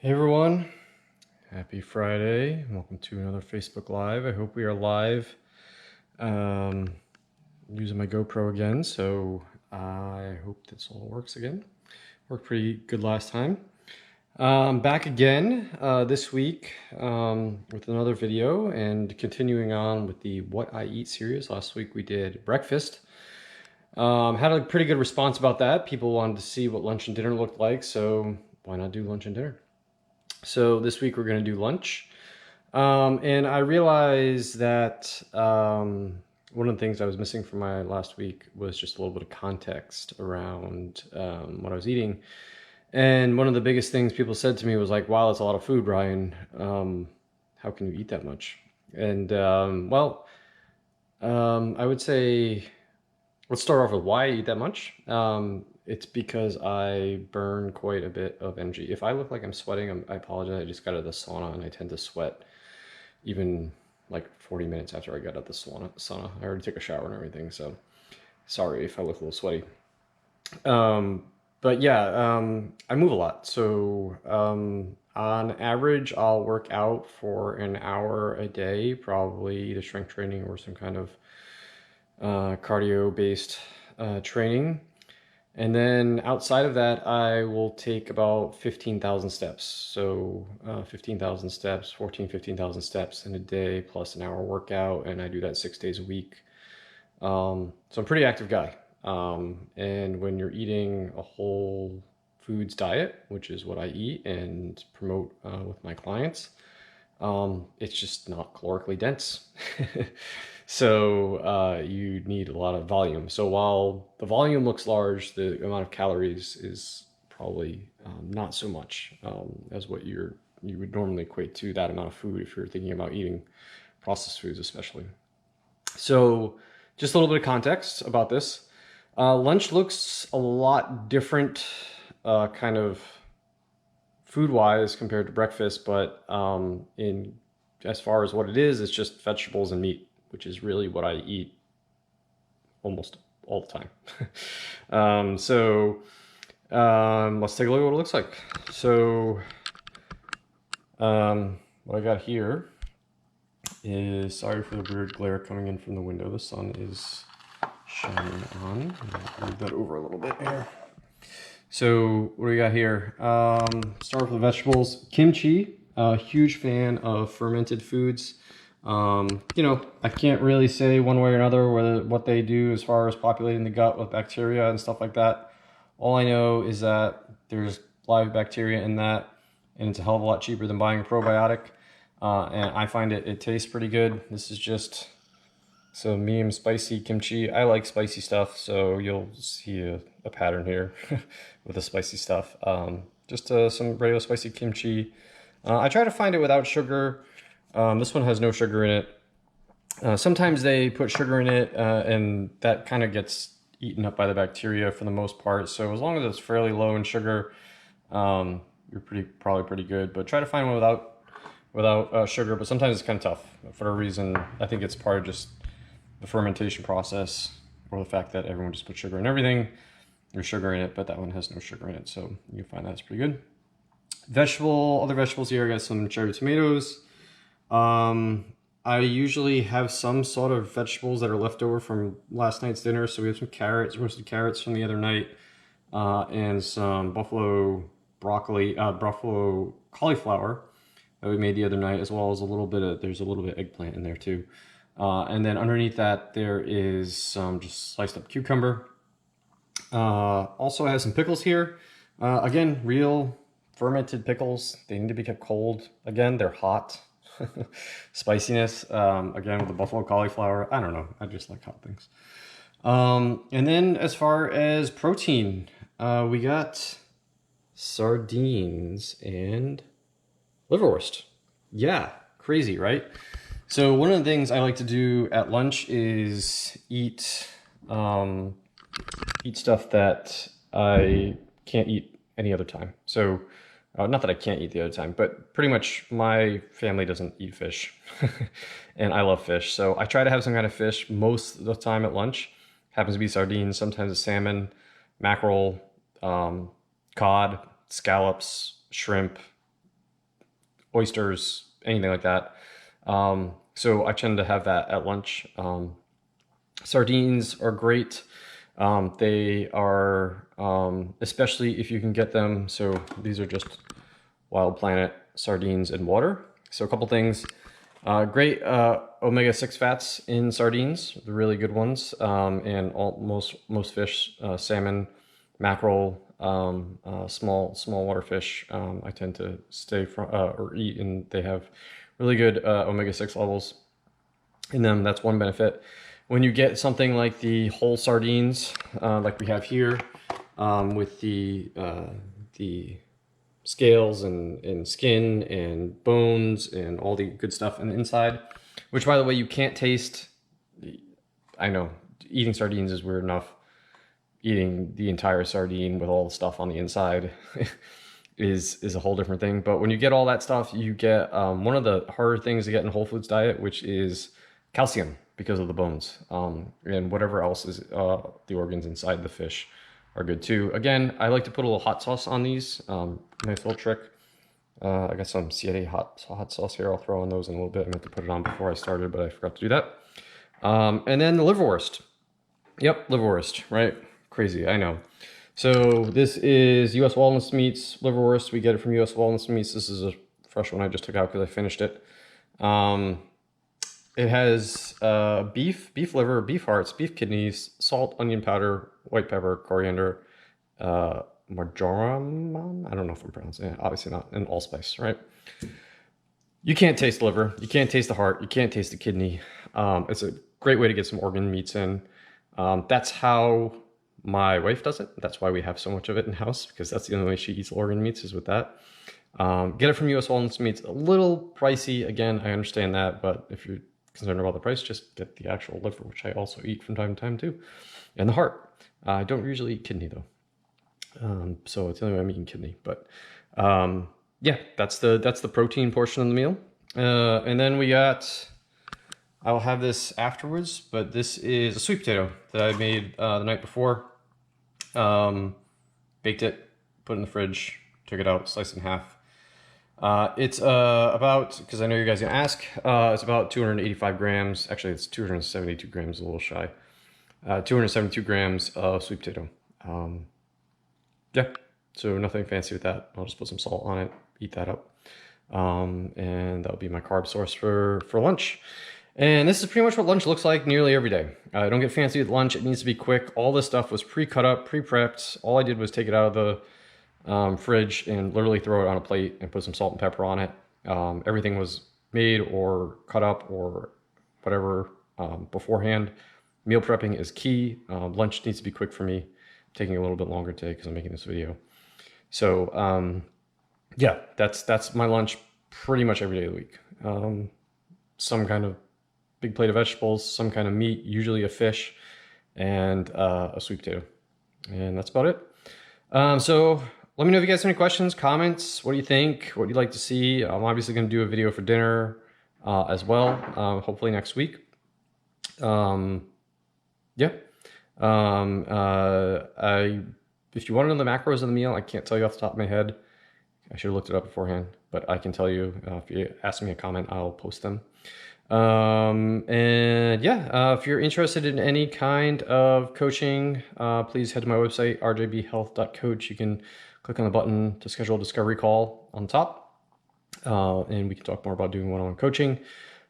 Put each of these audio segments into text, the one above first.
Hey everyone, happy Friday. Welcome to another Facebook Live. I hope we are live. Using my GoPro again, so I hope this all works again. Worked pretty good last time. Back again this week with another video and continuing on with the What I Eat series. Last week we did breakfast. Had a pretty good response about that. People wanted to see what lunch and dinner looked like, so why not do lunch and dinner? So this week we're going to do lunch. And I realized that one of the things I was missing from my last week was just a little bit of context around what I was eating. And one of the biggest things people said to me was like, wow, that's a lot of food, Ryan. How can you eat that much? And I would say, let's start off with why I eat that much. It's because I burn quite a bit of energy. If I look like I'm sweating, I apologize. I just got out of the sauna and I tend to sweat even like 40 minutes after I got out of the sauna. I already took a shower and everything, so sorry if I look a little sweaty. But yeah, I move a lot. So on average, I'll work out for an hour a day, probably either strength training or some kind of cardio-based training. And then outside of that, I will take about 15,000 steps. So 15,000 steps, 15,000 steps in a day plus an hour workout. And I do that 6 days a week. So I'm a pretty active guy. And when you're eating a whole foods diet, which is what I eat and promote with my clients, it's just not calorically dense. So you need a lot of volume. So while the volume looks large, the amount of calories is probably not so much as what you would normally equate to that amount of food if you're thinking about eating processed foods especially. So just a little bit of context about this. Lunch looks a lot different kind of food-wise compared to breakfast, but in as far as what it is, it's just vegetables and meat, which is really what I eat almost all the time. Let's take a look at what it looks like. So what I got here is, sorry for the weird glare coming in from the window. The sun is shining on. I'll move that over a little bit here. So what do we got here? Start with the vegetables. Kimchi, huge fan of fermented foods. I can't really say one way or another what they do as far as populating the gut with bacteria and stuff like that. All I know is that there's live bacteria in that, and it's a hell of a lot cheaper than buying a probiotic. And I find it tastes pretty good. This is just some medium spicy kimchi. I like spicy stuff, so you'll see a pattern here with the spicy stuff. Just some regular spicy kimchi. I try to find it without sugar. This one has no sugar in it. Sometimes they put sugar in it, and that kind of gets eaten up by the bacteria for the most part. So as long as it's fairly low in sugar, you're probably pretty good. But try to find one without sugar. But sometimes it's kind of tough for a reason. I think it's part of just the fermentation process, or the fact that everyone just puts sugar in everything. There's sugar in it, but that one has no sugar in it, so you find that's pretty good. Other vegetables here, I got some cherry tomatoes. I usually have some sort of vegetables that are left over from last night's dinner. So we have some carrots, roasted carrots from the other night, and some buffalo cauliflower that we made the other night, as well as there's a little bit of eggplant in there too. And then underneath that, there is some just sliced up cucumber. Also I have some pickles here. Again, real fermented pickles. They need to be kept cold. Again, they're hot. Spiciness, again, with the buffalo cauliflower. I don't know. I just like hot things. And then as far as protein, we got sardines and liverwurst. Yeah, crazy, right? So one of the things I like to do at lunch is eat stuff that I can't eat any other time. So not that I can't eat the other time, but pretty much my family doesn't eat fish. And I love fish. So I try to have some kind of fish most of the time at lunch. Happens to be sardines, sometimes it's salmon, mackerel, cod, scallops, shrimp, oysters, anything like that. So I tend to have that at lunch. Sardines are great. They are, especially if you can get them. So these are just Wild Planet sardines in water. So a couple things. Great omega-6 fats in sardines, the really good ones, and most fish, salmon, mackerel, small water fish. I tend to stay from or eat, and they have really good omega-6 levels in them. That's one benefit. When you get something like the whole sardines, like we have here, with the scales and skin and bones and all the good stuff on the inside, which, by the way, you can't taste. I know eating sardines is weird enough. Eating the entire sardine with all the stuff on the inside is a whole different thing. But when you get all that stuff, you get one of the harder things to get in a whole foods diet, which is calcium, because of the bones, and whatever else is the organs inside the fish are good too. Again, I like to put a little hot sauce on these. Nice little trick. I got some Siete hot sauce here. I'll throw on those in a little bit. I meant to put it on before I started, but I forgot to do that. And then the liverwurst. Yep, liverwurst, right? Crazy, I know. So this is U.S. Walnuts Meats liverwurst. We get it from U.S. Walnuts Meats. This is a fresh one I just took out because I finished it. It has beef liver, beef hearts, beef kidneys, salt, onion powder, white pepper, coriander, marjoram. I don't know if I'm pronouncing it. Obviously not. And allspice, right? You can't taste the liver. You can't taste the heart. You can't taste the kidney. It's a great way to get some organ meats in. That's how my wife does it. That's why we have so much of it in house, because that's the only way she eats organ meats is with that. Get it from U.S. Walnuts Meats. A little pricey. Again, I understand that, but if you're concerned about the price, just get the actual liver, which I also eat from time to time too, and the heart. I don't usually eat kidney though, so it's the only way I'm eating kidney. But yeah, that's the protein portion of the meal, and then we got. I'll have this afterwards, but this is a sweet potato that I made the night before. Baked it, put it in the fridge, took it out, sliced it in half. It's about, because I know you guys are gonna ask, it's about 285 grams. Actually, it's 272 grams, a little shy. 272 grams of sweet potato. Yeah, so nothing fancy with that. I'll just put some salt on it, eat that up. And that'll be my carb source for lunch. And this is pretty much what lunch looks like nearly every day. I don't get fancy with lunch. It needs to be quick. All this stuff was pre-cut up, pre-prepped. All I did was take it out of the fridge and literally throw it on a plate and put some salt and pepper on it. Everything was made or cut up or whatever beforehand. Meal prepping is key. Lunch needs to be quick for me. Taking a little bit longer today because I'm making this video. So yeah, that's my lunch pretty much every day of the week. Some kind of big plate of vegetables, some kind of meat, usually a fish, and a sweet potato. And that's about it. So let me know if you guys have any questions, comments. What do you think? What do you like to see? I'm obviously going to do a video for dinner as well, hopefully next week. Yeah. If you want to know the macros of the meal, I can't tell you off the top of my head. I should have looked it up beforehand, but I can tell you if you ask me a comment, I'll post them. And yeah, if you're interested in any kind of coaching, please head to my website, rjbhealth.coach. You can click on the button to schedule a discovery call on top, and we can talk more about doing one-on-one coaching.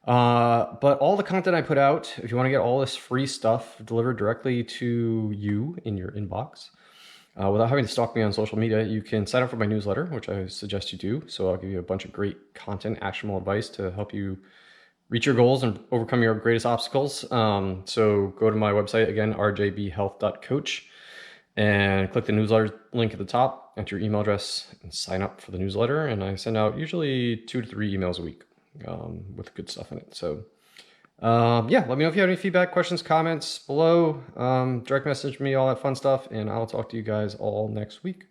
But all the content I put out, if you want to get all this free stuff delivered directly to you in your inbox, without having to stalk me on social media, you can sign up for my newsletter, which I suggest you do. So I'll give you a bunch of great content, actionable advice to help you reach your goals and overcome your greatest obstacles. So go to my website, again, rjbhealth.coach, and click the newsletter link at the top, enter your email address, and sign up for the newsletter. And I send out usually 2 to 3 emails a week with good stuff in it. So yeah, let me know if you have any feedback, questions, comments below. Direct message me, all that fun stuff, and I'll talk to you guys all next week.